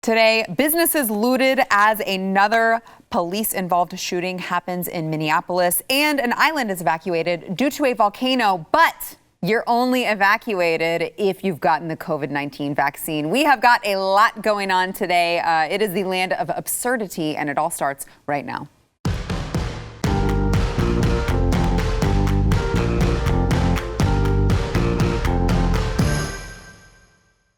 Today, businesses looted as another police-involved shooting happens in Minneapolis, and an island is evacuated due to a volcano, but you're only evacuated if you've gotten the COVID-19 vaccine. We have got a lot going on today. It is the land of absurdity, and it all starts right now.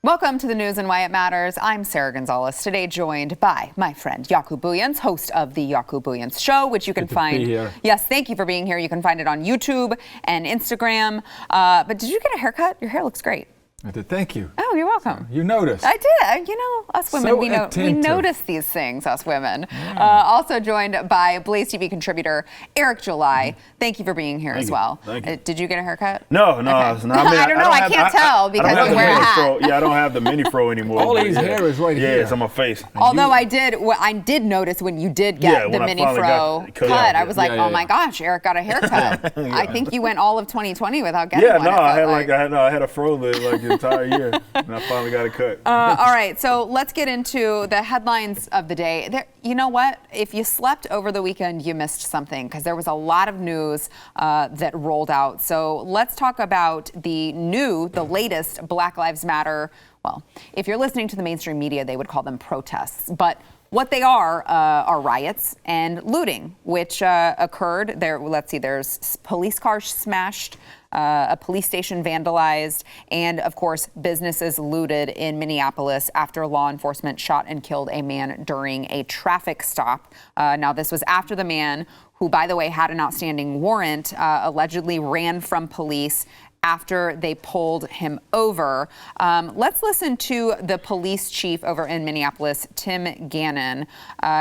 Welcome to the news and why it matters. I'm Sarah Gonzalez, today joined by my friend Jaco Booyens, host of the Jaco Booyens Show, which you can find. Yes, thank you for being here. You can find it on YouTube and Instagram. But did you get a haircut? Your hair looks great. I did. Thank you. Oh, you're welcome. You noticed. I did. You know, us women, we notice these things, us women. Yeah. Also joined by BlazeTV contributor Eric July. Thank you for being here as well. Thank you. Did you get a haircut? No. Okay. I don't know. I can't tell because you wear a hat. Yeah, I don't have the mini fro anymore. All his hair is right here. Yeah, it's on my face. Although I did notice when you did get the mini fro cut. I was like, oh my gosh, Eric got a haircut. I think you went all of 2020 without getting one. I had a fro like the entire year. And I finally got it cut. All right, so let's get into the headlines of the day. You know what? If you slept over the weekend, you missed something because there was a lot of news that rolled out. So let's talk about the latest Black Lives Matter. Well, if you're listening to the mainstream media, they would call them protests. But what they are riots and looting, which occurred there. Let's see, there's police cars smashed, a police station vandalized, and of course, businesses looted in Minneapolis after law enforcement shot and killed a man during a traffic stop. Now, this was after the man, who, by the way, had an outstanding warrant, allegedly ran from police after they pulled him over. Let's listen to the police chief over in Minneapolis, Tim Gannon.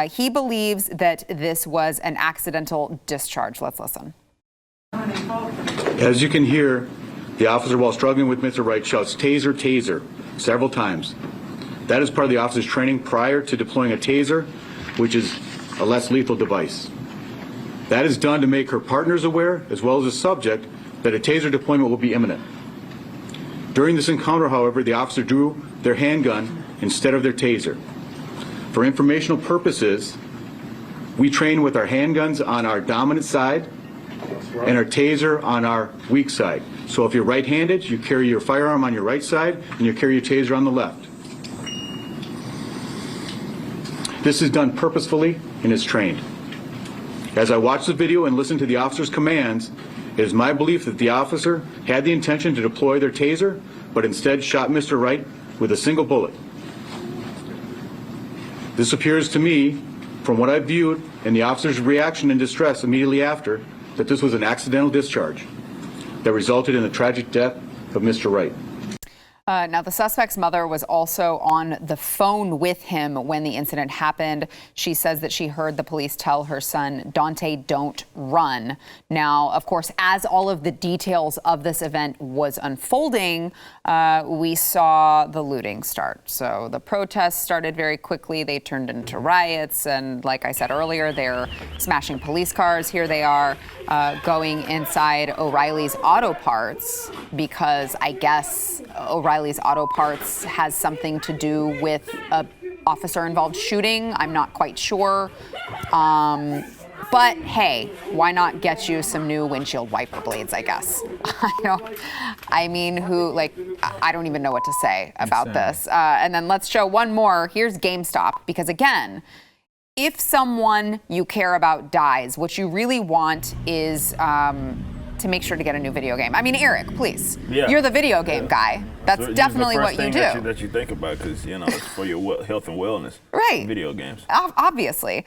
He believes that this was an accidental discharge. Let's listen. As you can hear, the officer, while struggling with Mr. Wright, shouts, "Taser, taser," several times. That is part of the officer's training prior to deploying a taser, which is a less lethal device. That is done to make her partners aware, as well as the subject, that a taser deployment will be imminent. During this encounter, however, the officer drew their handgun instead of their taser. For informational purposes, we train with our handguns on our dominant side and our taser on our weak side. So if you're right-handed, you carry your firearm on your right side and you carry your taser on the left. This is done purposefully and is trained. As I watch the video and listen to the officer's commands, it is my belief that the officer had the intention to deploy their taser, but instead shot Mr. Wright with a single bullet. This appears to me, from what I viewed and the officer's reaction and distress immediately after, that this was an accidental discharge that resulted in the tragic death of Mr. Wright. Now, the suspect's mother was also on the phone with him when the incident happened. She says that she heard the police tell her son, "Daunte, don't run." Now, of course, as all of the details of this event was unfolding, we saw the looting start. So the protests started very quickly. They turned into riots. And like I said earlier, they're smashing police cars. Here they are going inside O'Reilly's Auto Parts because I guess O'Reilly's Auto Parts has something to do with a officer-involved shooting. I'm not quite sure. But hey, why not get you some new windshield wiper blades, I guess. I don't even know what to say about this. And then let's show one more. Here's GameStop, because again, if someone you care about dies, what you really want is to make sure to get a new video game. I mean, Eric, please. Yeah. You're the video game guy. That's definitely what you do. That you think about, because it's for your health and wellness. Right. Video games. Obviously.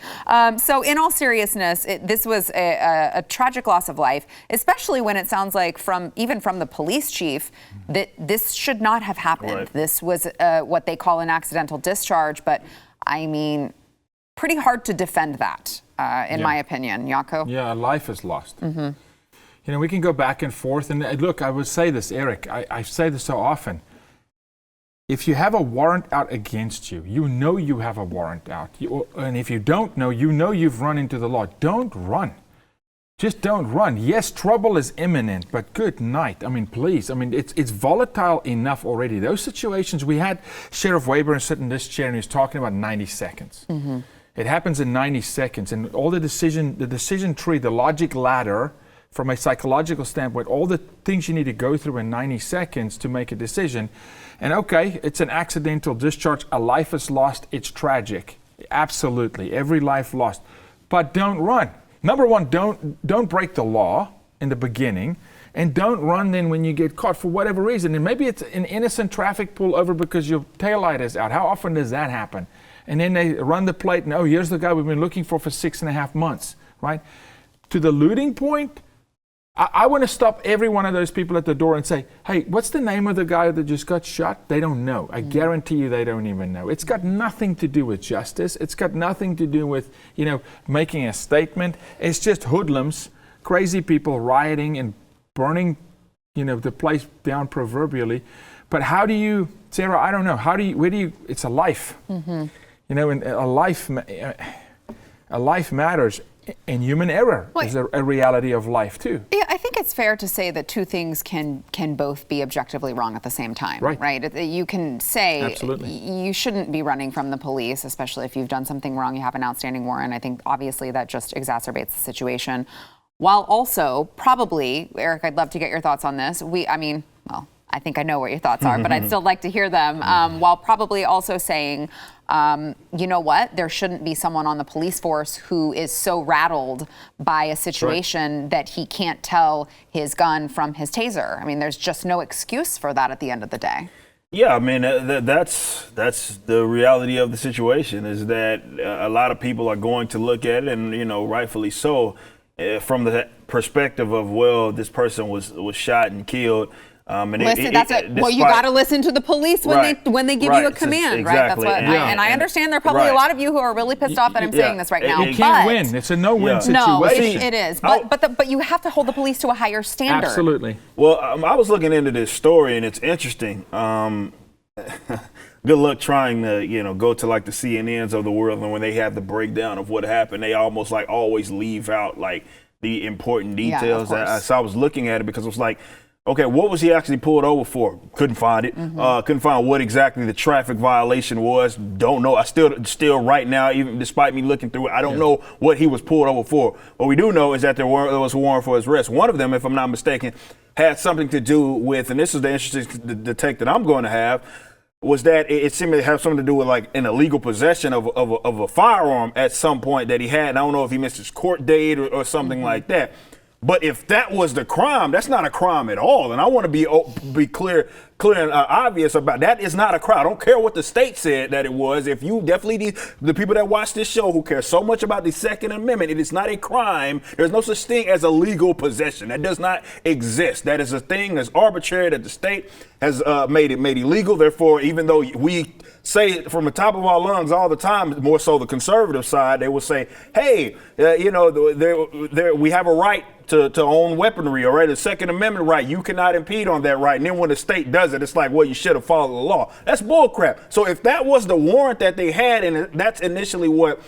So in all seriousness, this was a tragic loss of life, especially when it sounds like even from the police chief that this should not have happened. Right. This was what they call an accidental discharge, but I mean, pretty hard to defend that, in my opinion. Jaco? Yeah, life is lost. Mm-hmm. We can go back and forth. And look, I would say this, Eric, I say this so often. If you have a warrant out against you, you know you have a warrant out. And if you don't know, you know you've run into the law. Don't run. Just don't run. Yes, trouble is imminent, but good night. I mean, please. I mean, it's volatile enough already. Those situations, we had Sheriff Wayburn sit in this chair and he was talking about 90 seconds. It happens in 90 seconds, and all the decision tree, the logic ladder, from a psychological standpoint, all the things you need to go through in 90 seconds to make a decision. And okay, it's an accidental discharge. A life is lost. It's tragic. Absolutely. Every life lost. But don't run. Number one, don't break the law in the beginning, and don't run then when you get caught for whatever reason. And maybe it's an innocent traffic pull over because your taillight is out. How often does that happen? And then they run the plate and, oh, here's the guy we've been looking for 6.5 months, right? To the looting point, I want to stop every one of those people at the door and say, hey, what's the name of the guy that just got shot? They don't know. I guarantee you they don't even know. It's got nothing to do with justice. It's got nothing to do with, making a statement. It's just hoodlums, crazy people rioting and burning, the place down proverbially. But how do you, Sarah, I don't know. It's a life. And a life matters. And human error is a reality of life too. Yeah, I think it's fair to say that two things can both be objectively wrong at the same time, right? You can say Absolutely. You shouldn't be running from the police, especially if you've done something wrong, you have an outstanding warrant. I think obviously that just exacerbates the situation. While also probably, Eric, I'd love to get your thoughts on this. I think I know what your thoughts are, but I'd still like to hear them, while probably also saying, you know what, there shouldn't be someone on the police force who is so rattled by a situation that he can't tell his gun from his taser. I mean, there's just no excuse for that at the end of the day. Yeah, I mean, that's the reality of the situation, is that a lot of people are going to look at it, and, rightfully so, from the perspective of, well, this person was shot and killed. You got to listen to the police when they give you a command, exactly. right? That's what. I understand there are probably a lot of you who are really pissed off that I'm saying this right now. You can't win. It's a no-win situation. No, it is. But you have to hold the police to a higher standard. Absolutely. Well, I was looking into this story, and it's interesting. Good luck trying to, go to like the CNNs of the world, and when they have the breakdown of what happened, they almost like always leave out like the important details. So I was looking at it because it was like, okay, what was he actually pulled over for? Couldn't find it. Couldn't find what exactly the traffic violation was. Don't know. I still right now, even despite me looking through it, I don't know what he was pulled over for. What we do know is that there was a warrant for his arrest. One of them, if I'm not mistaken, had something to do with, and this is the interesting the take that I'm going to have, was that it seemed to have something to do with like an illegal possession of a firearm at some point that he had. And I don't know if he missed his court date or something like that. But if that was the crime, that's not a crime at all. And I want to be clear and obvious about that. Is not a crime. I don't care what the state said that it was. If you definitely, the people that watch this show who care so much about the Second Amendment, it is not a crime. There's no such thing as a legal possession. That does not exist. That is a thing that's arbitrary that the state has made illegal. Therefore, even though we say it from the top of our lungs all the time, more so the conservative side, they will say, hey, we have a right to own weaponry, all right? The Second Amendment right. You cannot impede on that right. And then when the state does it, it's like, well, you should have followed the law. That's bullcrap. So if that was the warrant that they had, and that's initially what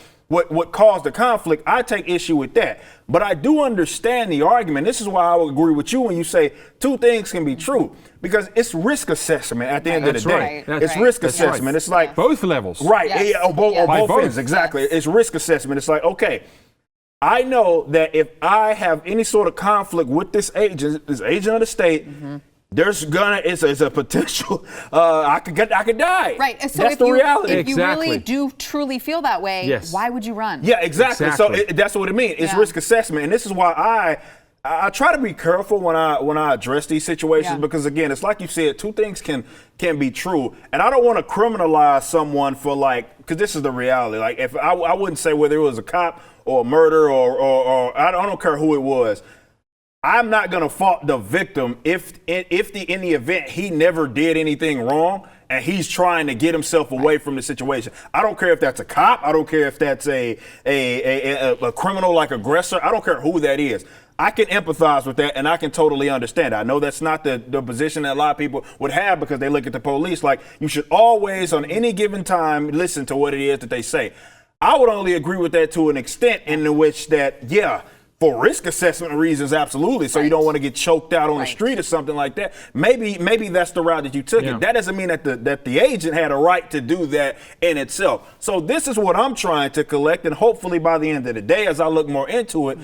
caused the conflict, I take issue with that. But I do understand the argument. This is why I would agree with you when you say two things can be true. Because it's risk assessment at the end of the day. It's risk assessment. It's like both levels. Right. Yes. Yeah, both ends. Exactly. Yes. It's risk assessment. It's like, okay, I know that if I have any sort of conflict with this agent of the state, it's a potential I could die. Right. So that's the reality. If you really do truly feel that way, why would you run? Yeah, exactly. So that's what it means. It's risk assessment, and this is why I try to be careful when I address these situations, because again, it's like you said, two things can be true, and I don't want to criminalize someone for because this is the reality. Like if I wouldn't say whether it was a cop or a murder or I don't care who it was. I'm not going to fault the victim if in the event he never did anything wrong and he's trying to get himself away from the situation. I don't care if that's a cop. I don't care if that's a criminal like aggressor. I don't care who that is. I can empathize with that, and I can totally understand. I know that's not the position that a lot of people would have, because they look at the police like you should always, on any given time, listen to what it is that they say. I would only agree with that to an extent in which that, for risk assessment reasons, absolutely. So you don't want to get choked out on the street or something like that. Maybe that's the route that you took it. That doesn't mean that the agent had a right to do that in itself. So this is what I'm trying to collect, and hopefully by the end of the day, as I look more into it,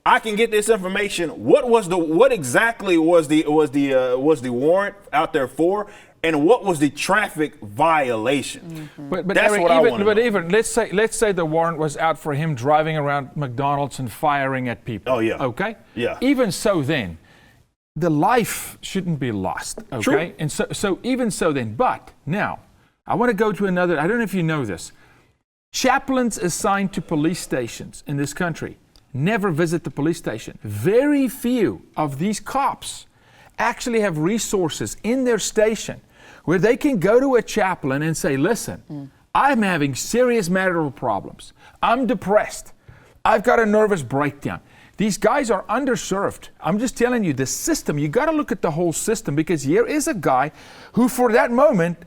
I can get this information. What exactly was the warrant out there for? And what was the traffic violation? But that's Eric, what I want to know. even let's say the warrant was out for him driving around McDonald's and firing at people. Oh, yeah. Okay? Yeah. Even so then, the life shouldn't be lost. Okay? True. And so even so then, but now, I want to go to another, I don't know if you know this. Chaplains assigned to police stations in this country never visit the police station. Very few of these cops actually have resources in their station where they can go to a chaplain and say, listen, I'm having serious marital problems. I'm depressed. I've got a nervous breakdown. These guys are underserved. I'm just telling you, the system, you got to look at the whole system, because here is a guy who for that moment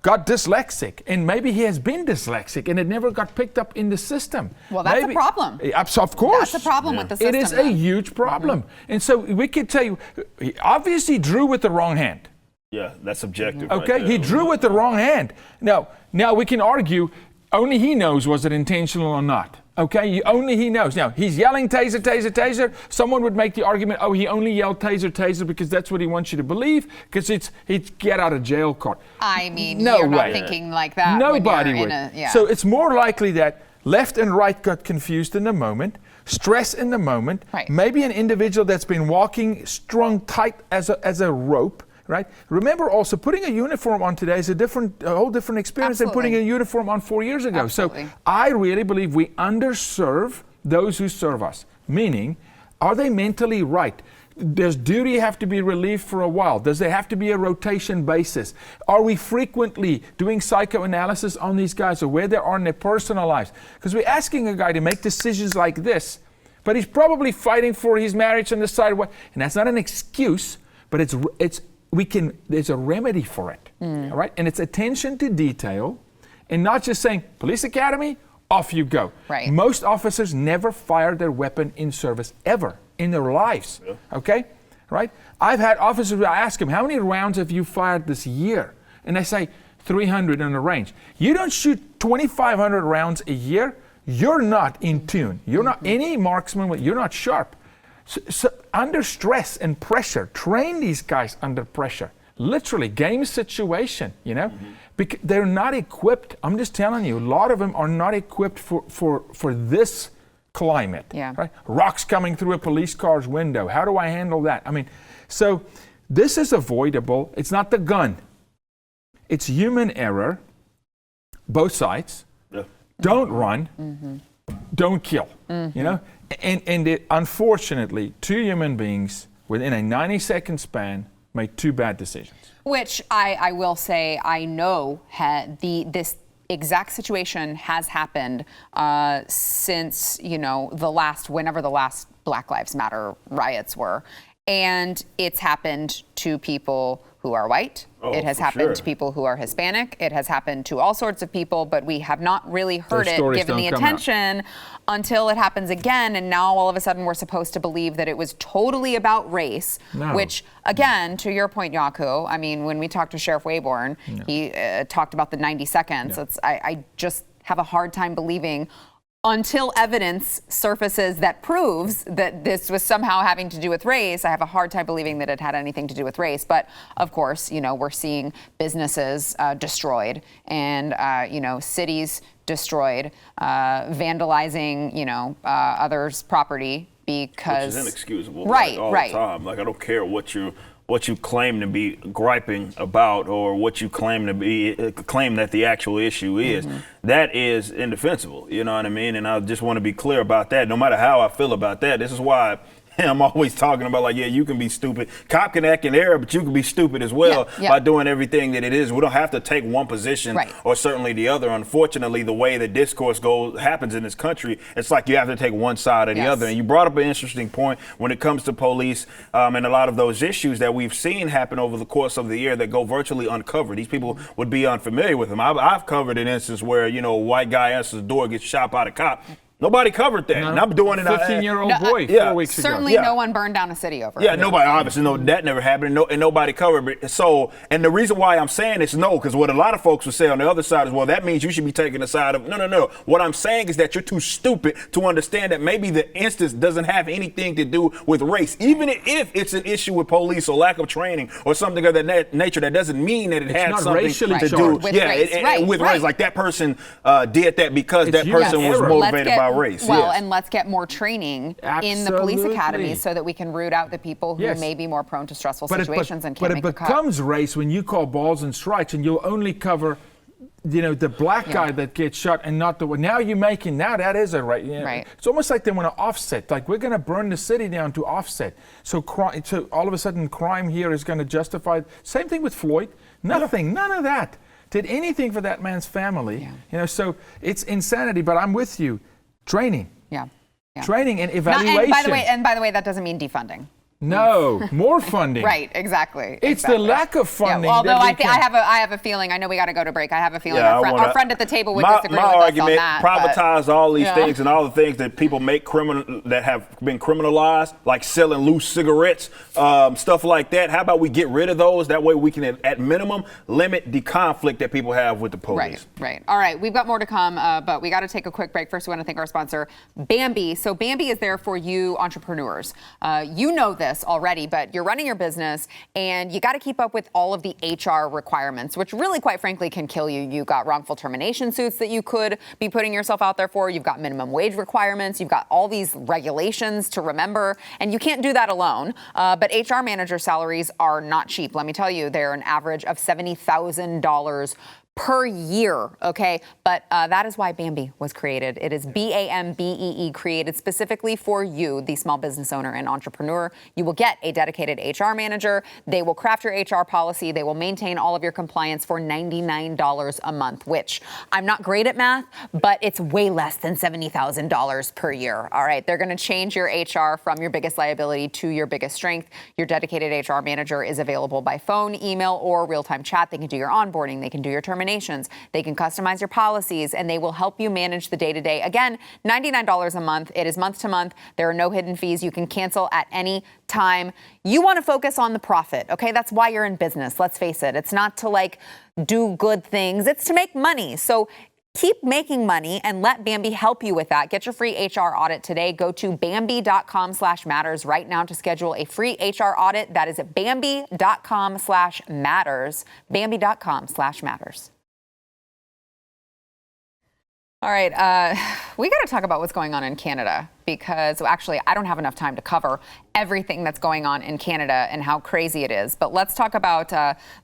got dyslexic, and maybe he has been dyslexic and it never got picked up in the system. Well, that's a problem. Of course. That's a problem with the system. It is a huge problem. And so we could tell you, he obviously drew with the wrong hand. Yeah, that's subjective. Okay, right there. he drew with the wrong hand. Now we can argue, only he knows was it intentional or not. Okay, only he knows. Now, he's yelling taser, taser, taser. Someone would make the argument, oh, he only yelled taser, taser because that's what he wants you to believe, because it's get out of jail card. I mean, no you're way. not thinking like that. Nobody when you're would. So it's more likely that left and right got confused in the moment, stress in the moment, maybe an individual that's been walking strung tight as a rope, right? Remember also, putting a uniform on today is a whole different experience than putting a uniform on 4 years ago. Absolutely. So I really believe we underserve those who serve us. Meaning, are they mentally right? Does duty have to be relieved for a while? Does there have to be a rotation basis? Are we frequently doing psychoanalysis on these guys, or where they are in their personal lives? Because we're asking a guy to make decisions like this, but he's probably fighting for his marriage on the side. And that's not an excuse, but there's a remedy for it, all right? And it's attention to detail, and not just saying, police academy, off you go. Right. Most officers never fire their weapon in service, ever, in their lives, okay? Right? I've had officers, I ask them, how many rounds have you fired this year? And they say, 300 in the range. You don't shoot 2,500 rounds a year, you're not in tune. You're not any marksman, you're not sharp. So under stress and pressure, train these guys under pressure. Literally, game situation, because they're not equipped. I'm just telling you, a lot of them are not equipped for this climate. Right? Rocks coming through a police car's window. How do I handle that? I mean, so this is avoidable. It's not the gun. It's human error, both sides. Don't run. Don't kill. And unfortunately, two human beings within a 90-second span made two bad decisions. Which I will say, I know this exact situation has happened since, whenever the last Black Lives Matter riots were. And it's happened to people who are white. It has happened to people who are Hispanic. It has happened to all sorts of people, but we have not really heard it given the attention until it happens again. And now all of a sudden we're supposed to believe that it was totally about race, which again, to your point, Yaku, I mean, when we talked to Sheriff Wayborn, he talked about the 90 seconds. I just have a hard time believing, until evidence surfaces that proves that this was somehow having to do with race, I have a hard time believing that it had anything to do with race. But of course, we're seeing businesses destroyed and, cities destroyed, vandalizing, others' property because... Which is inexcusable. Right, all the time. Like, I don't care what you claim to be griping about, or what you claim that the actual issue is. That is indefensible, you know what I mean? And I just want to be clear about that. No matter how I feel about that, this is why I'm always talking about, you can be stupid. Cop can act in error, but you can be stupid as well by doing everything that it is. We don't have to take one position or certainly the other. Unfortunately, the way the discourse happens in this country, it's like you have to take one side or the other. And you brought up an interesting point when it comes to police and a lot of those issues that we've seen happen over the course of the year that go virtually uncovered. These people would be unfamiliar with them. I've covered an instance where, a white guy answers the door, gets shot by the cop. Nobody covered that. And I'm doing it. 15-year-old boy 4 weeks ago. Certainly no one burned down a city over it. Yeah, nobody, obviously, no, that never happened, and nobody covered it. So, and the reason why I'm saying it's no, because what a lot of folks would say on the other side is, well, that means you should be taking the side of, no. What I'm saying is that you're too stupid to understand that maybe the instance doesn't have anything to do with race. Even if it's an issue with police or lack of training or something of that nature, that doesn't mean that it has something to do with race. With race. Like that person did that because that person was motivated by race. Well, and let's get more training in the police academies so that we can root out the people who may be more prone to stressful situations and can't make the cut. But it becomes race when you call balls and strikes and you'll only cover, the black guy that gets shot and not the one. Now that is a right. Right. It's almost like they want to offset. Like we're going to burn the city down to offset. So all of a sudden crime here is going to justify. Same thing with Floyd. Nothing. None of that. Did anything for that man's family. So it's insanity. But I'm with you. Training. Yeah. Training and evaluation. And by the way, that doesn't mean defunding. No, more funding. Right, exactly. It's the lack of funding. Although I have a feeling, I know we got to go to break. I have a feeling our friend at the table would disagree with us on that. My argument, privatize all these things and all the things that people make that have been criminalized, like selling loose cigarettes, stuff like that. How about we get rid of those? That way we can, at minimum, limit the conflict that people have with the police. Right. All right, we've got more to come, but we got to take a quick break. First, we want to thank our sponsor, Bambi. So Bambi is there for you entrepreneurs. You know this already, but you're running your business and you got to keep up with all of the HR requirements, which really, quite frankly, can kill you. You've got wrongful termination suits that you could be putting yourself out there for. You've got minimum wage requirements. You've got all these regulations to remember, and you can't do that alone. But HR manager salaries are not cheap. Let me tell you, they're an average of $70,000 per year, okay? But that is why Bambi was created. It is BAMBEE, created specifically for you, the small business owner and entrepreneur. You will get a dedicated HR manager. They will craft your HR policy. They will maintain all of your compliance for $99 a month, which I'm not great at math, but it's way less than $70,000 per year, all right? They're gonna change your HR from your biggest liability to your biggest strength. Your dedicated HR manager is available by phone, email, or real-time chat. They can do your onboarding. They can do your terminations. They can customize your policies, and they will help you manage the day-to-day. Again, $99 a month. It is month to month. There are no hidden fees. You can cancel at any time. You want to focus on the profit, okay? That's why you're in business. Let's face it. It's not to do good things. It's to make money. So keep making money and let Bambi help you with that. Get your free HR audit today. Go to Bambi.com/matters right now to schedule a free HR audit. That is at Bambi.com/matters. Bambi.com/matters. All right, we got to talk about what's going on in Canada because actually I don't have enough time to cover everything that's going on in Canada and how crazy it is. But let's talk about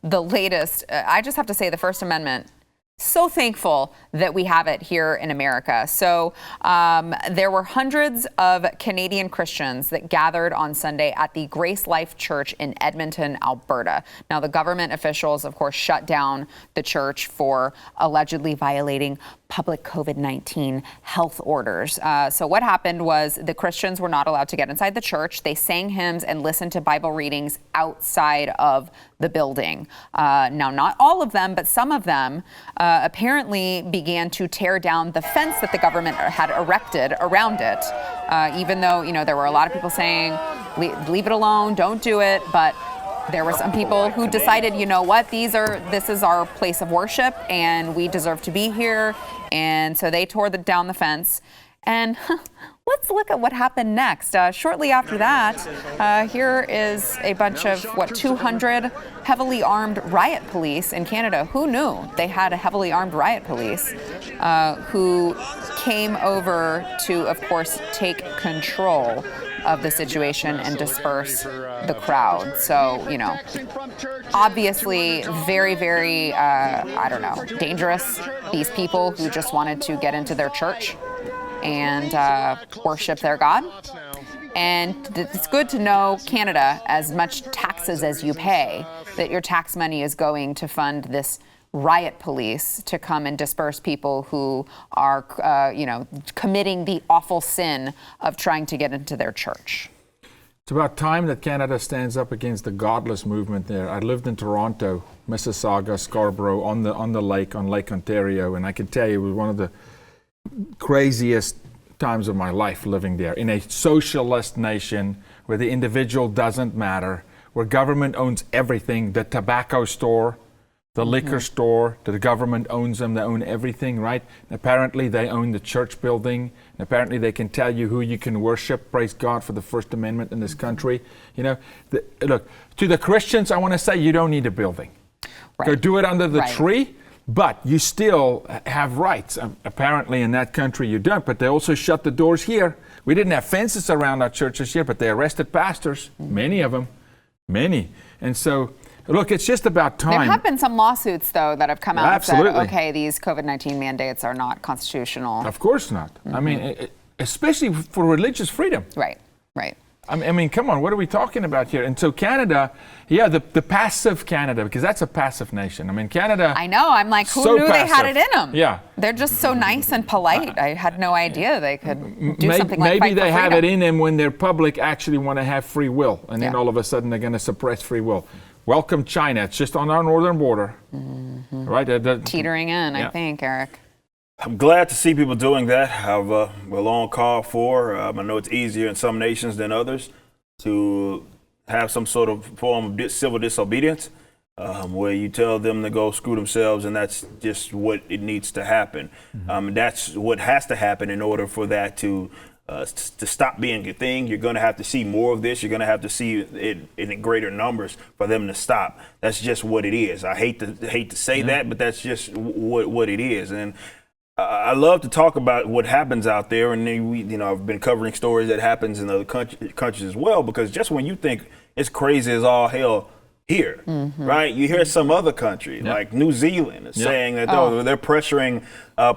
the latest. I just have to say the First Amendment. So thankful that we have it here in America. So there were hundreds of Canadian Christians that gathered on Sunday at the Grace Life Church in Edmonton, Alberta. Now, the government officials, of course, shut down the church for allegedly violating public COVID-19 health orders. So what happened was the Christians were not allowed to get inside the church. They sang hymns and listened to Bible readings outside of the building. Now, not all of them, but some of them apparently began to tear down the fence that the government had erected around it, even though, there were a lot of people saying, leave it alone, don't do it. But there were some people who decided, you know what, this is our place of worship and we deserve to be here. And so they tore down the fence. And let's look at what happened next. Shortly after that, here is a bunch of, 200 heavily armed riot police in Canada. Who knew they had a heavily armed riot police who came over to, of course, take control of the situation and disperse the crowd. So, obviously very, very, dangerous. These people who just wanted to get into their church and worship their God. And it's good to know, Canada, as much taxes as you pay, that your tax money is going to fund this riot police to come and disperse people who are, committing the awful sin of trying to get into their church. It's about time that Canada stands up against the godless movement there. I lived in Toronto, Mississauga, Scarborough, on the lake, on Lake Ontario, and I can tell you it was one of the craziest times of my life living there, in a socialist nation where the individual doesn't matter, where government owns everything, the tobacco store, the liquor store, the government owns them, they own everything, right? And apparently they own the church building, and apparently they can tell you who you can worship. Praise God for the First Amendment in this country. You know, look, to the Christians, I want to say you don't need a building. Right. Go do it under the tree, but you still have rights. Apparently in that country you don't, but they also shut the doors here. We didn't have fences around our churches here, but they arrested pastors, many of them, many. And so, look, it's just about time. There have been some lawsuits, though, that have come out and Absolutely. said, okay, these COVID-19 mandates are not constitutional. Of course not. I mean, especially for religious freedom. Right, right. I mean, come on, what are we talking about here? And so Canada, the passive Canada, because that's a passive nation. I mean, Canada. I know. I'm like, who so knew passive. they had it in them? Yeah. They're just so nice and polite. I had no idea they could do something like maybe fight they for have freedom. it in them when their public actually want to have free will, and then all of a sudden they're going to suppress free will. Welcome China. It's just on our northern border, right? Teetering in, I think, Eric. I'm glad to see people doing that. I've well on call for. I know it's easier in some nations than others to have some sort of form of civil disobedience, where you tell them to go screw themselves, and that's just what it needs to happen. That's what has to happen in order for that to stop being a thing. You're going to have to see more of this. You're going to have to see it in greater numbers for them to stop. That's just what it is. I hate to say that, but that's just what it is. And I love to talk about what happens out there, and then I've been covering stories that happens in other countries as well, because just when you think it's crazy as all hell here, right? You hear some other country like New Zealand saying that they're pressuring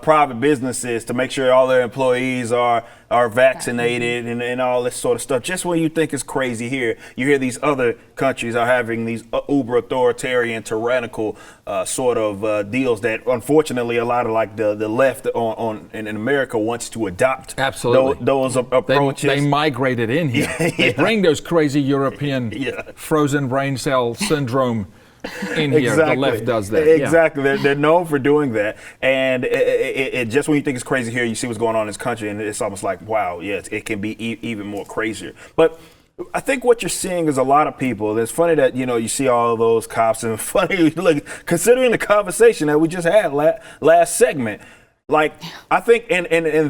private businesses to make sure all their employees are vaccinated and all this sort of stuff. Just when you think it's crazy here, you hear these other countries are having these uber authoritarian, tyrannical sort of deals that unfortunately a lot of like the left in America wants to adopt. Absolutely. Those approaches. They migrated in here. They bring those crazy European frozen brain cell syndrome in here. Exactly. The left does that. Exactly. They're known for doing that. And it just when you think it's crazy here, you see what's going on in this country, and it's almost like, wow, yes, it can be even more crazier. But I think what you're seeing is a lot of people. It's funny that, you see all of those cops, and funny, look, considering the conversation that we just had last segment, like, I think in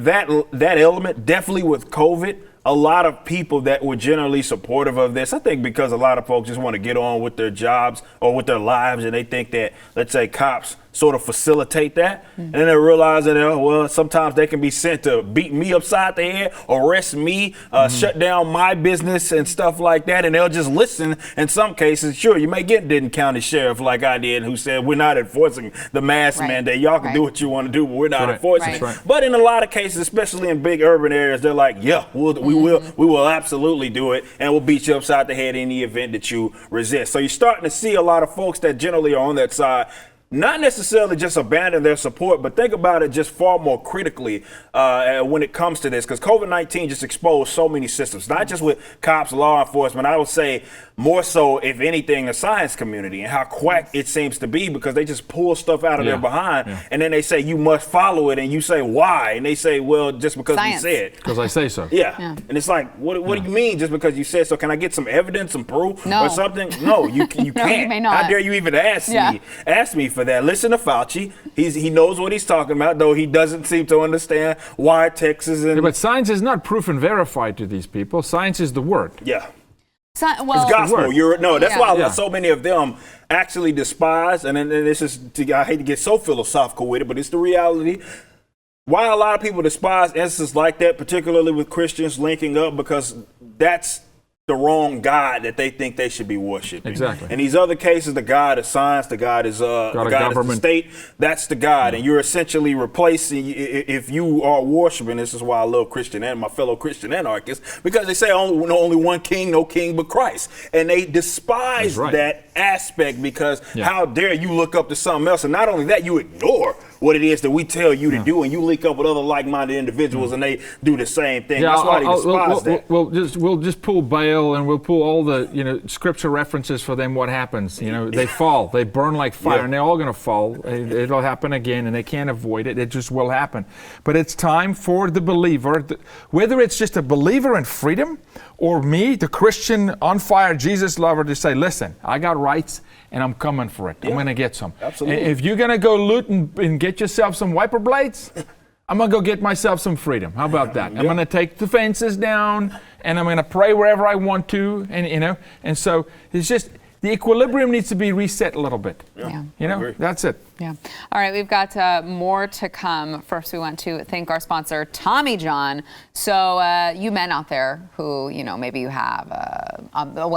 that element, definitely with COVID, a lot of people that were generally supportive of this, I think because a lot of folks just want to get on with their jobs or with their lives, and they think that, let's say, cops sort of facilitate that. And then they realize that, well, sometimes they can be sent to beat me upside the head, arrest me, shut down my business and stuff like that. And they'll just listen in some cases. Sure, you may get Denton County Sheriff like I did, who said, we're not enforcing the mask mandate. Y'all can do what you want to do, but we're not enforcing it. But in a lot of cases, especially in big urban areas, they're like, yeah, we will absolutely do it, and we'll beat you upside the head in the event that you resist. So you're starting to see a lot of folks that generally are on that side not necessarily just abandon their support, but think about it just far more critically when it comes to this, because COVID-19 just exposed so many systems, not just with cops, law enforcement. I would say more so, if anything, the science community, and how quack it seems to be, because they just pull stuff out of their behind, and then they say you must follow it, and you say why, and they say, well, just because we said. Because I say so. And it's like, what do you mean just because you said so? Can I get some evidence, some proof or something? No, you can't. No, you may not. How dare you even ask me for that? Listen to Fauci. He knows what he's talking about, though he doesn't seem to understand why Texas and... but science is not proof and verified to these people. Science is the word. It's gospel. That's why so many of them actually despise, and then this is, I hate to get so philosophical with it, but it's the reality. Why a lot of people despise instances like that, particularly with Christians linking up, because that's the wrong God that they think they should be worshiping. Exactly. In these other cases, the God is science, the God is the state. That's the God, and you're essentially replacing. If you are worshiping, this is why I love my fellow Christian anarchists, because they say only one king, no king but Christ, and they despise that aspect because how dare you look up to something else, and not only that, you ignore what it is that we tell you to do, and you link up with other like-minded individuals and they do the same thing. That's why they despise that. We'll just pull bail, and we'll pull all the scripture references for them. What happens? They fall, they burn like fire, and they're all going to fall. It'll happen again, and they can't avoid it. It just will happen. But it's time for the believer, whether it's just a believer in freedom or me, the Christian on fire Jesus lover, to say, listen, I got rights and I'm coming for it. I'm going to get some. Absolutely. If you're going to go loot and get yourself some wiper blades, I'm going to go get myself some freedom. How about that? I'm going to take the fences down, and I'm going to pray wherever I want to, and so it's just, the equilibrium needs to be reset a little bit. That's it. Yeah. All right, we've got more to come. First, we want to thank our sponsor, Tommy John. So you men out there who, maybe you have,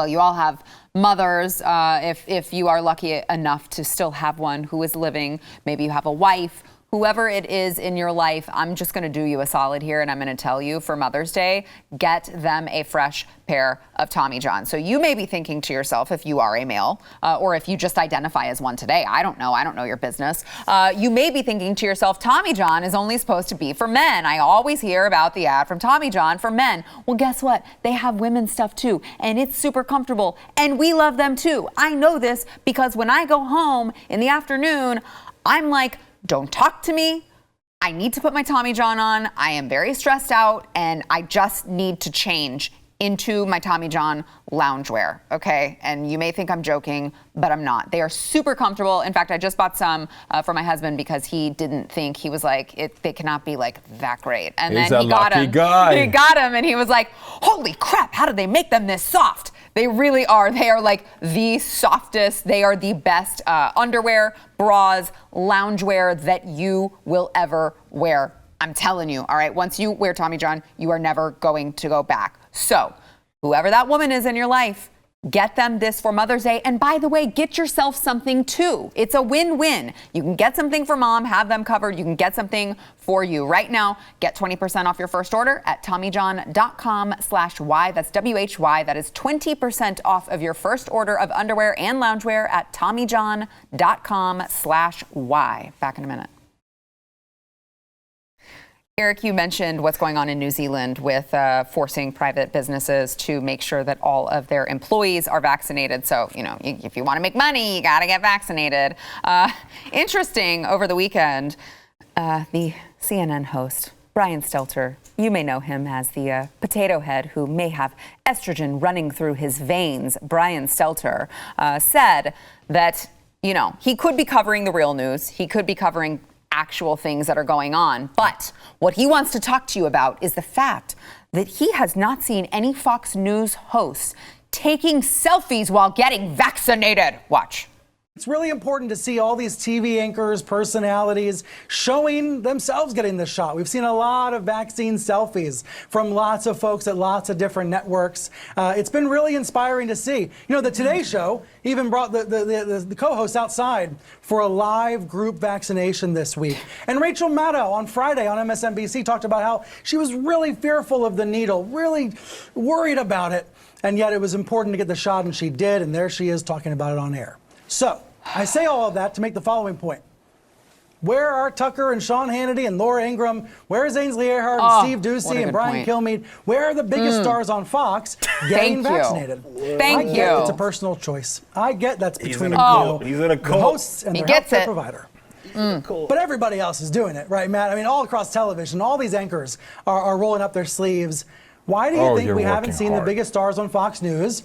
you all have mothers. If you are lucky enough to still have one who is living, maybe you have a wife. Whoever it is in your life, I'm just going to do you a solid here, and I'm going to tell you, for Mother's Day, get them a fresh pair of Tommy John. So you may be thinking to yourself, if you are a male, or if you just identify as one today, I don't know your business. You may be thinking to yourself, Tommy John is only supposed to be for men. I always hear about the ad from Tommy John for men. Well, guess what? They have women's stuff too, and it's super comfortable, and we love them too. I know this because when I go home in the afternoon, I'm like, don't talk to me. I need to put my Tommy John on. I am very stressed out, and I just need to change into my Tommy John loungewear, okay? And you may think I'm joking, but I'm not. They are super comfortable. In fact, I just bought some for my husband because he didn't think, he was like, they cannot be like that great. And He's then he got him. He got him, and he was like, holy crap, how did they make them this soft? They really are. They are like the softest. They are the best underwear, bras, loungewear that you will ever wear. I'm telling you, all right? Once you wear Tommy John, you are never going to go back. So whoever that woman is in your life, get them this for Mother's Day. And by the way, get yourself something too. It's a win-win. You can get something for mom, have them covered. You can get something for you. Right now, get 20% off your first order at TommyJohn.com/Y. That's WHY. That is 20% off of your first order of underwear and loungewear at TommyJohn.com/Y. Back in a minute. Eric, you mentioned what's going on in New Zealand with forcing private businesses to make sure that all of their employees are vaccinated. So, if you want to make money, you got to get vaccinated. Interesting, over the weekend, the CNN host, Brian Stelter, you may know him as the potato head who may have estrogen running through his veins. Brian Stelter said that, he could be covering the real news. He could be covering actual things that are going on. But what he wants to talk to you about is the fact that he has not seen any Fox News hosts taking selfies while getting vaccinated. Watch. It's really important to see all these TV anchors, personalities showing themselves getting the shot. We've seen a lot of vaccine selfies from lots of folks at lots of different networks. It's been really inspiring to see. The Today Show even brought the co-hosts outside for a live group vaccination this week. And Rachel Maddow on Friday on MSNBC talked about how she was really fearful of the needle, really worried about it. And yet it was important to get the shot, and she did. And there she is talking about it on air. So I say all of that to make the following point. Where are Tucker and Sean Hannity and Laura Ingraham? Where is Ainsley Earhardt and Steve Doocy and Brian Kilmeade? Where are the biggest stars on Fox getting vaccinated? Thank you. It's a personal choice. I get that's between He's in a cult. the hosts and their healthcare provider. But everybody else is doing it, right, Matt? I mean, all across television, all these anchors are rolling up their sleeves. Why do you think we haven't seen the biggest stars on Fox News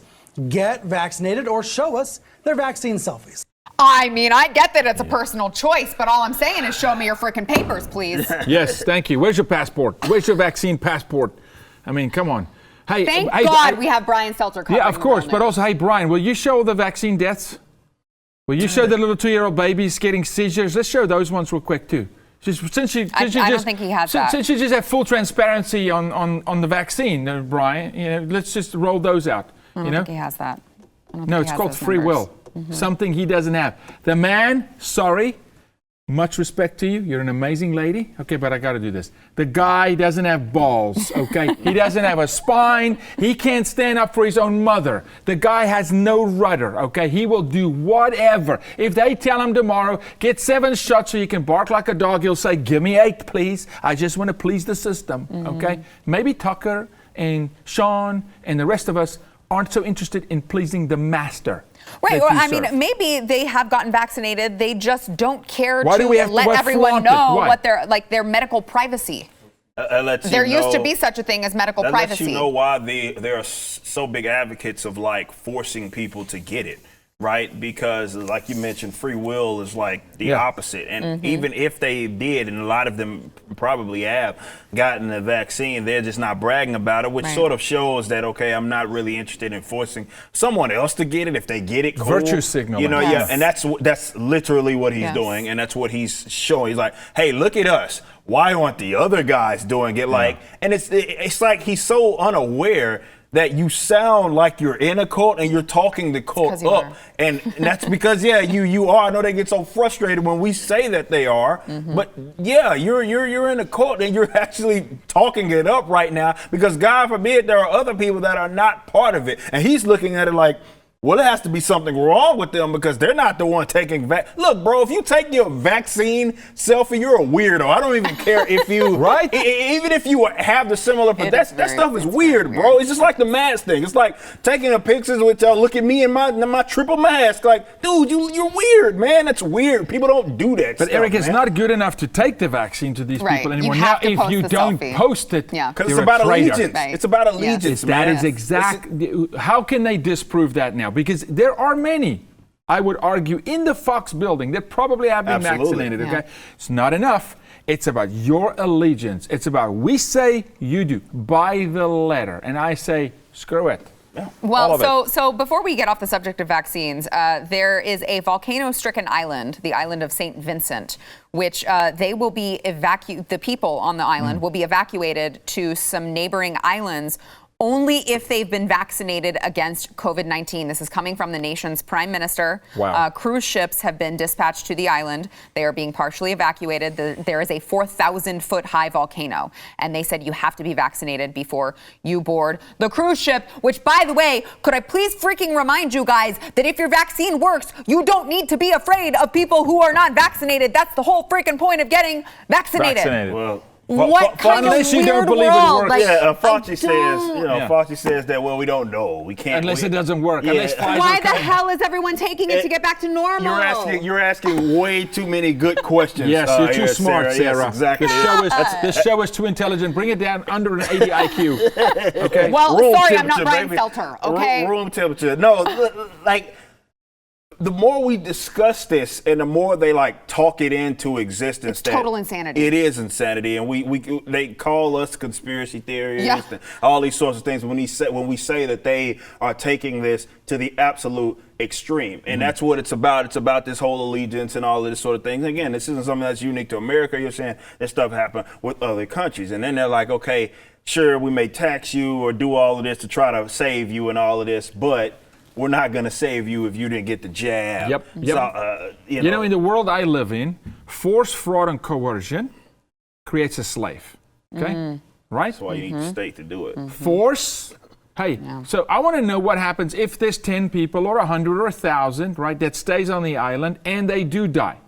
get vaccinated or show us their vaccine selfies? I mean, I get that it's a personal choice, but all I'm saying is show me your freaking papers, please. Yes, thank you. Where's your passport? Where's your vaccine passport? I mean, come on. Hey, Thank God we have Brian Stelter covering. Yeah, of course. But also, hey, Brian, will you show the vaccine deaths? Will you show the little 2-year-old babies getting seizures? Let's show those ones real quick, too. I don't think he has that. Since you just have full transparency on the vaccine, Brian, let's just roll those out. I don't think he has that. No, it's called free will. Something he doesn't have. The man, sorry, Much respect to you. You're an amazing lady. Okay, but I got to do this. The guy doesn't have balls, okay? He doesn't have a spine. He can't stand up for his own mother. The guy has no rudder, okay? He will do whatever. If they tell him tomorrow, get 7 shots so you can bark like a dog, he'll say, give me 8, please. I just want to please the system, okay? Maybe Tucker and Sean and the rest of us aren't so interested in pleasing the master. Right. Well, I mean, maybe they have gotten vaccinated. They just don't care to let everyone know what their medical privacy. There used to be such a thing as medical privacy. That lets you know why they are so big advocates of like forcing people to get it. Right? Because like you mentioned, free will is like the opposite. And even if they did, and a lot of them probably have gotten the vaccine, they're just not bragging about it, which sort of shows that, okay, I'm not really interested in forcing someone else to get it. If they get it, cool. Virtue signal. You know, and that's literally what he's doing, and that's what he's showing. He's like, hey, look at us. Why aren't the other guys doing it? Like, and it's like he's so unaware that you sound like you're in a cult and you're talking the cult up. And that's because, you are. I know they get so frustrated when we say that they are. But you're in a cult and you're actually talking it up right now because God forbid there are other people that are not part of it. And he's looking at it like, well, there has to be something wrong with them because they're not the one taking Look, bro, if you take your vaccine selfie, you're a weirdo. I don't even care if you even if you have the similar, but that stuff is weird, bro. It's just like the mask thing. It's like taking a pictures with y'all. Look at me in my triple mask. Like, dude, you're weird, man. That's weird. People don't do that. But Eric, it's not good enough to take the vaccine to these people anymore. Now, if you don't post it, because it's about allegiance. It's about allegiance. That is exactly. How can they disprove that now? Because there are many, I would argue, in the Fox building that probably have been vaccinated, okay? It's not enough. It's about your allegiance. It's about we say, you do, by the letter. And I say, screw it. Yeah, well, so before we get off the subject of vaccines, there is a volcano-stricken island, the island of St. Vincent, which they will be the people on the island will be evacuated to some neighboring islands only if they've been vaccinated against COVID-19. This is coming from the nation's prime minister. Wow. Cruise ships have been dispatched to the island. They are being partially evacuated. There is a 4,000-foot high volcano, and they said you have to be vaccinated before you board the cruise ship, which, by the way, could I please freaking remind you guys that if your vaccine works, you don't need to be afraid of people who are not vaccinated. That's the whole freaking point of getting vaccinated. Well, what kind of unless you weird don't believe world? it works. Fauci says that, well, we don't know. We can't. Unless it doesn't work. Unless why the hell is everyone taking it to get back to normal? You're asking way too many good questions. Yes, you're too smart, Sarah. Yes, exactly. This show is too intelligent. Bring it down under an 80 IQ. Okay. Well, sorry, I'm not Brian Stelter. Okay. Room temperature. No, like. The more we discuss this and the more they like talk it into existence, it's total insanity. It is insanity, and they call us conspiracy theorists and all these sorts of things when we say that they are taking this to the absolute extreme, and that's what it's about. It's about this whole allegiance and all of this sort of things. Again, this isn't something that's unique to America. You're saying this stuff happened with other countries, and then they're like, okay, sure, we may tax you or do all of this to try to save you and all of this, but we're not going to save you if you didn't get the jab. Yep. So, you know, in the world I live in, force, fraud, and coercion creates a slave. Okay? Right? That's why you need the state to do it. Force. Hey, so I want to know what happens if there's 10 people or 100 or 1,000, right, that stays on the island and they do die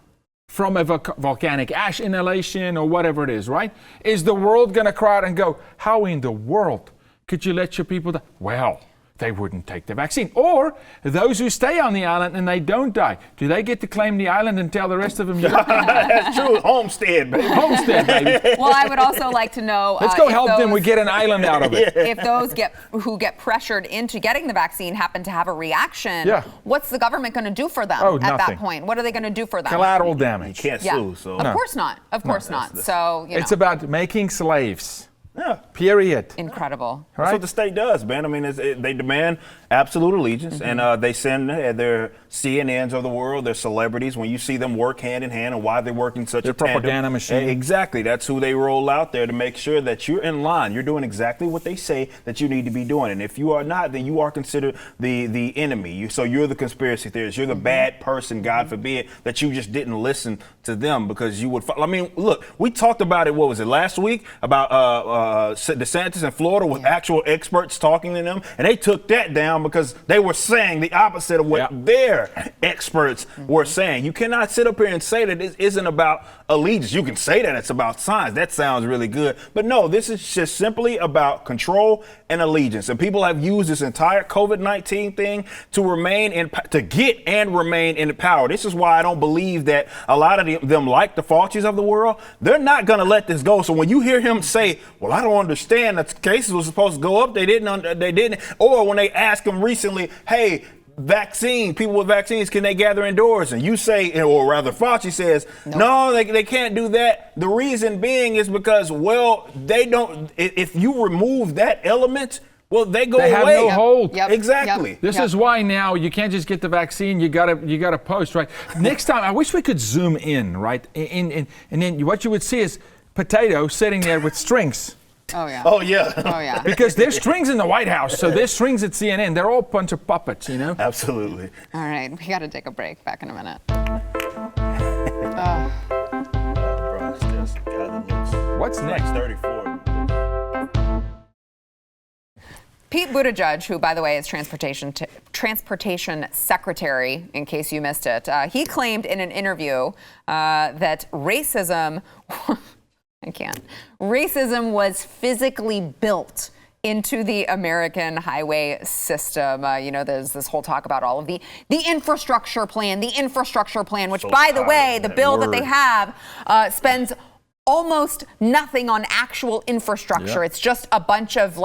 from a volcanic ash inhalation or whatever it is, right? Is the world going to cry out and go, how in the world could you let your people die? Well, they wouldn't take the vaccine. Or those who stay on the island and they don't die, do they get to claim the island and tell the rest of them? That's true. Homestead, baby. Homestead, baby. Well, I would also like to know. Let's go help them. We get an island out of it. If those who get pressured into getting the vaccine happen to have a reaction, what's the government going to do for them at that point? What are they going to do for them? Collateral damage. You can't sue. So of course not. Of course not. So it's about making slaves. Yeah. period. Incredible. That's what the state does, man. I mean, they demand absolute allegiance, and they send their CNNs of the world, their celebrities, when you see them work hand in hand and why they're working such a tandem. Propaganda machine. Exactly. That's who they roll out there to make sure that you're in line. You're doing exactly what they say that you need to be doing. And if you are not, then you are considered the enemy. So you're the conspiracy theorist. You're the bad person, God forbid, that you just didn't listen to them because you would. I mean, look, we talked about it, what was it, last week, about DeSantis in Florida with actual experts talking to them, and they took that down because they were saying the opposite of what their experts were saying. You cannot sit up here and say that this isn't about allegiance. You can say that it's about science. That sounds really good. But no, this is just simply about control and allegiance. And people have used this entire COVID-19 thing to get and remain in power. This is why I don't believe that a lot of them, like the Faucis of the world, they're not going to let this go. So when you hear him say, well, I don't understand that cases were supposed to go up, they didn't. Or when they asked him recently, hey, people with vaccines, can they gather indoors? And you say, or rather Fauci says, no, they can't do that. The reason being is because, well, they don't, if you remove that element, well, they go away. They have no hold. Exactly. This is why now you can't just get the vaccine. You gotta post, right? Next time, I wish we could zoom in, right? And then what you would see is Potato sitting there with strings. Oh yeah. Oh yeah. Oh yeah. Because there's strings in the White House, so there's strings at CNN. They're all a bunch of puppets, you know? Absolutely. All right, we got to take a break. Back in a minute. What's next? 34. Pete Buttigieg, who, by the way, is transportation secretary, in case you missed it, he claimed in an interview that racism was physically built into the American highway system. There's this whole talk about all of the infrastructure plan, which, by the way, the bill that they have spends almost nothing on actual infrastructure. Yeah. It's just a bunch of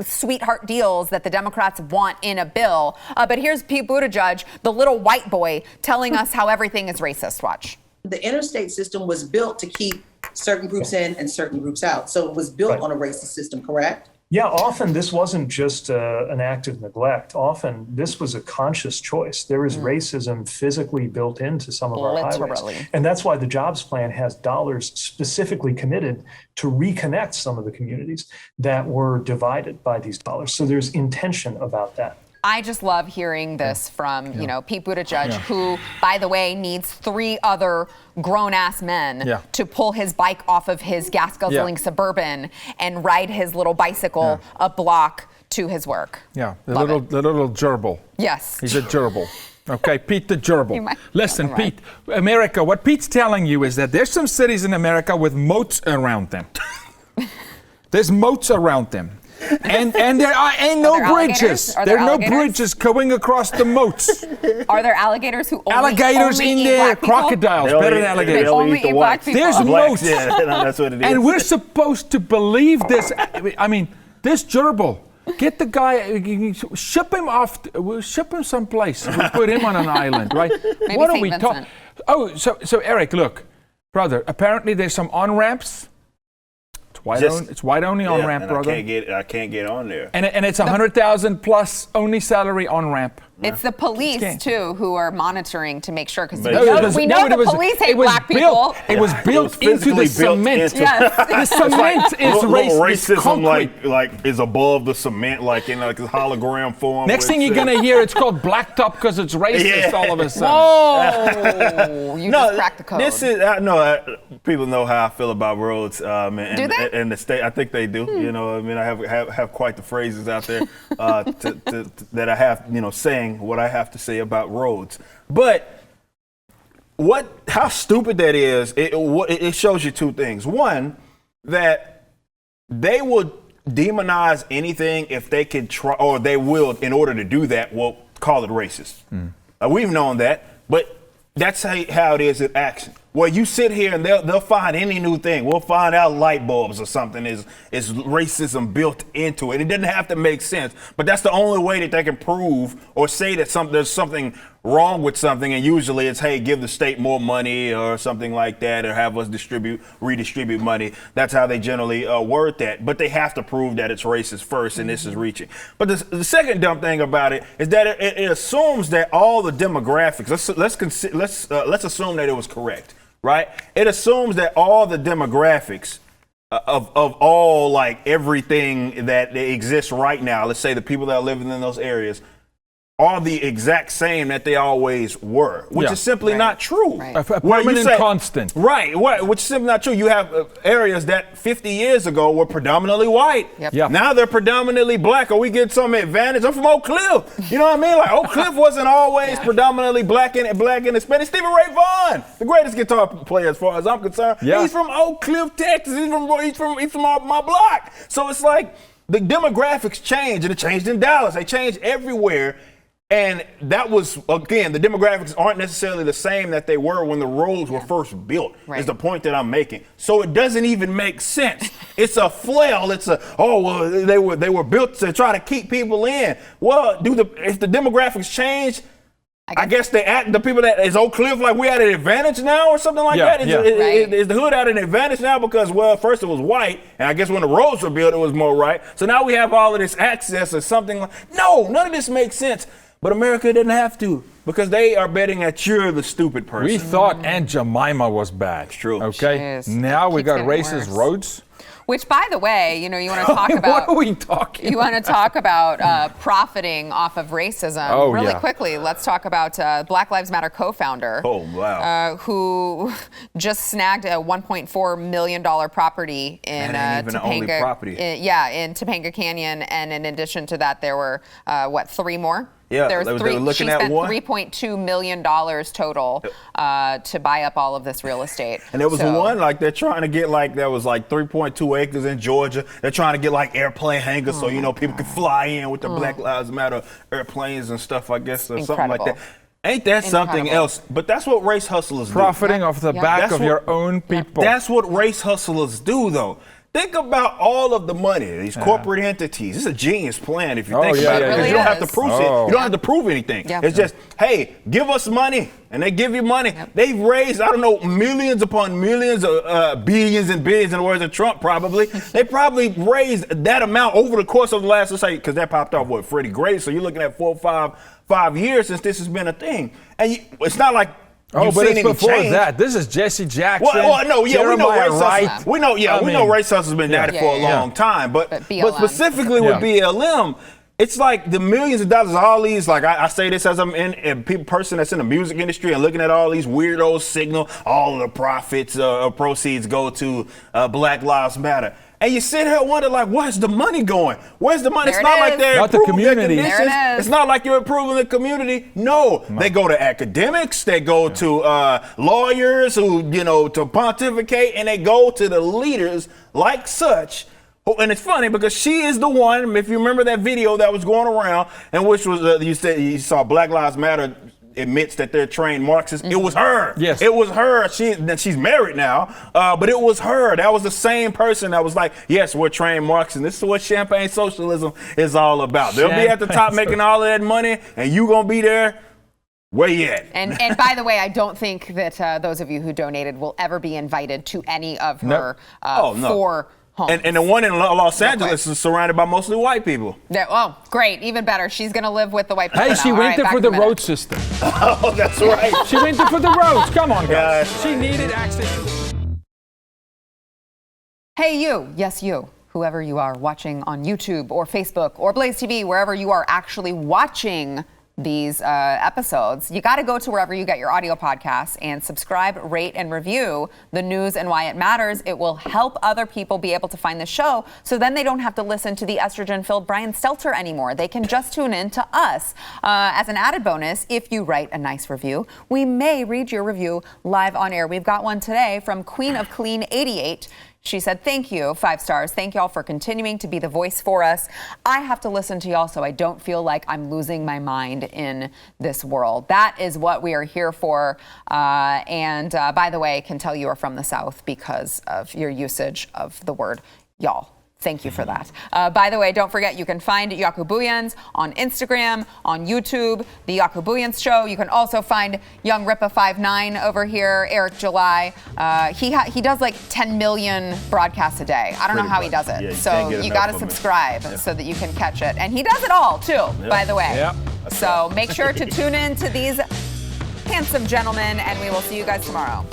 sweetheart deals that the Democrats want in a bill. But here's Pete Buttigieg, the little white boy, telling us how everything is racist. Watch. The interstate system was built to keep certain groups in and certain groups out. So it was built on a racist system, correct? Yeah, often this wasn't just an act of neglect. Often this was a conscious choice. There is racism physically built into some of our highways. And that's why the jobs plan has dollars specifically committed to reconnect some of the communities that were divided by these dollars. So there's intention about that. I just love hearing this from, Pete Buttigieg, who, by the way, needs 3 other grown-ass men to pull his bike off of his gas-guzzling Suburban and ride his little bicycle a block to his work. Yeah, the little gerbil. Yes. He's a gerbil. Okay, Pete the gerbil. Listen, Pete, America, what Pete's telling you is that there's some cities in America with moats around them. There's moats around them. And there ain't no bridges. There are no bridges going across the moats. Are there alligators who only alligators only in eat there? black people? Crocodiles, better than alligators. They only eat black people. There's moats. Yeah, that's what it is. And we're supposed to believe this. I mean, this gerbil. Get the guy, ship him off. We'll ship him someplace. We'll put him on an island, right? Maybe What are St. we talking? Oh, so Eric, look, brother. Apparently, there's some on ramps. It's white only on ramp, brother. I can't get on there. And it's 100,000 plus only salary on ramp. It's the police too who are monitoring to make sure, because we No, know the police hate black people. It was built into the cement. Yes. The cement is racism, like is above the cement, like in like a hologram form. Next thing you're gonna hear, it's called blacktop because it's racist all of a sudden. Whoa! You just cracked the code. This is people know how I feel about roads. Do they? And the state, I think they do. I mean, I have quite the phrases out there that I have, saying what I have to say about roads. But how stupid that is, it shows you 2 things. One, that they would demonize anything if they could try, or they will, in order to do that, will call it racist. We've known that, but that's how it is in action. Well, you sit here and they'll find any new thing. We'll find out light bulbs or something is racism built into it. It doesn't have to make sense, but that's the only way that they can prove or say that there's something wrong with something, and usually it's, hey, give the state more money or something like that, or have us redistribute money. That's how they generally word that. But they have to prove that it's racist first, and this is reaching. But the second dumb thing about it is that it assumes that all the demographics. Let's assume that it was correct, right? It assumes that all the demographics of all, like, everything that exists right now, let's say the people that are living in those areas, are the exact same that they always were, which is simply not true. Right. A permanent constant. Right, which is simply not true. You have areas that 50 years ago were predominantly white. Yep. Now they're predominantly black. Or we get some advantage. I'm from Oak Cliff. You know what I mean? Like, Oak Cliff wasn't always predominantly black and Hispanic. Stevie Ray Vaughan, the greatest guitar player as far as I'm concerned. Yeah. He's from Oak Cliff, Texas. He's from my block. So it's like the demographics change, and it changed in Dallas. They changed everywhere. And that was, again, the demographics aren't necessarily the same that they were when the roads were first built, is the point that I'm making. So it doesn't even make sense. It's a flail. It's they were built to try to keep people in. Well, if the demographics change, I guess the people that is Oak Cliff, like, we had an advantage now or something like that. Is the hood at an advantage now because, well, first it was white, and I guess when the roads were built, it was more right. So now we have all of this access or something like, no, none of this makes sense. But America didn't have to, because they are betting that you're the stupid person. We thought Aunt Jemima was bad. It's true. Okay. Now we got racist roads. Which, by the way, you want to talk about. What are we talking You want to talk about profiting off of racism. Really quickly, let's talk about Black Lives Matter co-founder. Oh, wow. Who just snagged a $1.4 million property in Topanga. In Topanga Canyon. And in addition to that, there were, 3 more? Yeah, there was 3. They were looking at one. $3.2 million total to buy up all of this real estate. And there was one, like, they're trying to get, like, there was like 3.2 acres in Georgia. They're trying to get, like, airplane hangars so, people can fly in with the Black Lives Matter airplanes and stuff, I guess, or something like that. Ain't that something else? But that's what race hustlers do. Profiting off the back of your own people. That's what race hustlers do, though. Think about all of the money, these corporate entities. It's a genius plan if you think about it, because you don't have to prove it. You don't have to prove anything. It's just, hey, give us money, and they give you money. They've raised, I don't know, millions upon millions, billions and billions, in the words of Trump, probably. They probably raised that amount over the course of the last, let's say, because that popped off, Freddie Gray. So you're looking at 4 or 5 years since this has been a thing. And it's not like, but it's before that. This is Jesse Jackson. We know race Wright. hustlers. We know race hustlers have been at it for a long time. But specifically with BLM, it's like the millions of dollars, all these, like I say this as I'm a person that's in the music industry and looking at all these weirdos signal, all of the profits proceeds go to Black Lives Matter. And you sit here and wonder, like, where's the money going? Where's the money? It's not like they're improving the conditions. It's not like you're improving the community. No, they go to academics. They go to lawyers who, to pontificate, and they go to the leaders like such. And it's funny because she is the one, if you remember that video that was going around, and which was, you saw Black Lives Matter admits that they're trained Marxists. It was her. Yes. It was her. She's married now, but it was her. That was the same person that was like, yes, we're trained Marxists. This is what champagne socialism is all about. They'll be at the top making all of that money, and you gonna be there. Where you at? And by the way, I don't think that those of you who donated will ever be invited to any of her 4 homes. And the one in Los Angeles is surrounded by mostly white people. Oh, great. Even better. She's going to live with the white people. Hey, she went there for the road system. Oh, that's right. She went there for the roads. Come on, guys. She needed access. Hey, you. Yes, you. Whoever you are watching on YouTube or Facebook or BlazeTV, wherever you are actually watching these episodes, you got to go to wherever you get your audio podcasts and subscribe, rate, and review The News and Why It Matters. It will help other people be able to find the show, so then they don't have to listen to the estrogen-filled Brian Stelter anymore. They can just tune in to us. As an added bonus, if you write a nice review, we may read your review live on air. We've got one today from Queen of Clean 88. She said, thank you, 5 stars. Thank y'all for continuing to be the voice for us. I have to listen to y'all so I don't feel like I'm losing my mind in this world. That is what we are here for. And by the way, I can tell you are from the South because of your usage of the word y'all. Thank you for that. By the way, don't forget, you can find Yakubuyans on Instagram, on YouTube, The Yakubuyans Show. You can also find Young Ripa 59 over here, Eric July. He does like 10 million broadcasts a day. I don't know how he does it. Yeah, so you got to subscribe so that you can catch it. And he does it all, too, by the way. So make sure to tune in to these handsome gentlemen, and we will see you guys tomorrow.